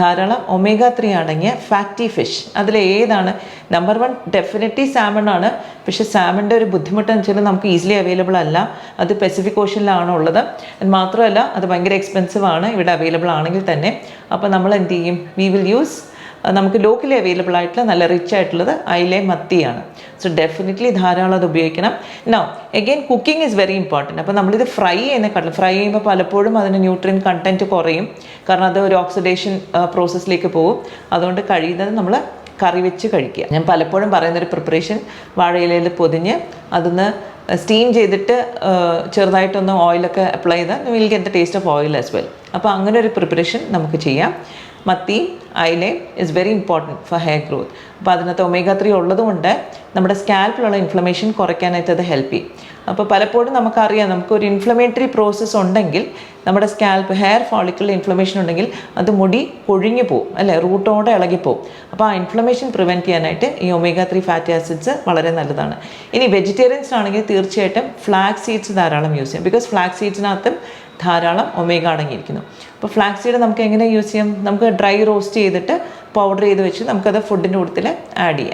ധാരാളം omega-3 അടങ്ങിയ fatty fish. അതിൽ ഏതാണ്? നമ്പർ 1 ഡെഫിനറ്റ്ലി സാമൺ ആണ്. പക്ഷേ സാമണിൻ്റെ ഒരു ബുദ്ധിമുട്ടെന്ന് വെച്ചാൽ നമുക്ക് ഈസിലി അവൈലബിൾ അല്ല. അത് പസഫിക് ഓഷ്യനിലാണ് ഉള്ളത്. മാത്രമല്ല അത് ഭയങ്കര എക്സ്പെൻസീവ് ആണ് ഇവിടെ അവൈലബിൾ ആണെങ്കിൽ തന്നെ. അപ്പോൾ നമ്മൾ എന്ത് ചെയ്യും? വി വിൽ യൂസ് നമുക്ക് ലോക്കലി അവൈലബിൾ ആയിട്ടുള്ള നല്ല റിച്ച് ആയിട്ടുള്ളത് അയിലയും മത്തിയാണ്. സോ ഡെഫിനറ്റ്ലി ധാരാളം അത് ഉപയോഗിക്കണം. Now again cooking is very important. അപ്പോൾ നമ്മളിത് ഫ്രൈ ചെയ്യുമ്പോൾ പലപ്പോഴും അതിന് ന്യൂട്രിയൻ കണ്ടൻറ്റ് കുറയും. കാരണം അത് ഒരു ഓക്സിഡേഷൻ പ്രോസസ്സിലേക്ക് പോകും. അതുകൊണ്ട് കഴിയുന്നത് നമ്മൾ കറി വെച്ച് കഴിക്കുക. ഞാൻ പലപ്പോഴും പറയുന്നൊരു പ്രിപ്പറേഷൻ, വാഴയിലയിൽ പൊതിഞ്ഞ് അതൊന്ന് സ്റ്റീം ചെയ്തിട്ട് ചെറുതായിട്ടൊന്ന് ഓയിലൊക്കെ അപ്ലൈ ചെയ്താൽ will get the taste of oil as well. അപ്പോൾ അങ്ങനെ ഒരു പ്രിപ്പറേഷൻ നമുക്ക് ചെയ്യാം. മത്തിയും അയിലയും is very important for hair growth. അപ്പോൾ അതിനകത്ത് omega-3 ഉള്ളതുകൊണ്ട് നമ്മുടെ സ്കാൽപ്പിലുള്ള ഇൻഫ്ലമേഷൻ കുറയ്ക്കാനായിട്ട് അത് ഹെൽപ്പ് ചെയ്യും. അപ്പോൾ പലപ്പോഴും നമുക്കറിയാം, നമുക്കൊരു ഇൻഫ്ലമേറ്ററി പ്രോസസ്സ് ഉണ്ടെങ്കിൽ നമ്മുടെ സ്കാൽപ്പ് ഹെയർ ഫോളിക്കിളിൽ ഇൻഫ്ലമേഷൻ ഉണ്ടെങ്കിൽ അത് മുടി കൊഴിഞ്ഞു പോകും, അല്ലേ, റൂട്ടോടെ ഇളകിപ്പോവും. അപ്പോൾ ആ ഇൻഫ്ലമേഷൻ പ്രിവെൻറ്റ് ചെയ്യാനായിട്ട് ഈ omega-3 ഫാറ്റി ആസിഡ്സ് വളരെ നല്ലതാണ്. ഇനി വെജിറ്റേറിയൻസ് ആണെങ്കിൽ തീർച്ചയായിട്ടും ഫ്ലാക്സ് സീഡ്സ് ധാരാളം യൂസ് ചെയ്യാം. ബിക്കോസ് ഫ്ലാക്സ് സീഡ്സിനകത്തും ധാരാളം ഒമേഗ അടങ്ങിയിരിക്കുന്നു. അപ്പോൾ ഫ്ലാക്സ് സീഡ് നമുക്ക് എങ്ങനെ യൂസ് ചെയ്യാം? നമുക്ക് ഡ്രൈ റോസ്റ്റ് ചെയ്തിട്ട് പൗഡർ ചെയ്ത് വെച്ച് നമുക്കത് ഫുഡിൻ്റെ കൂട്ടത്തിൽ ആഡ് ചെയ്യാം.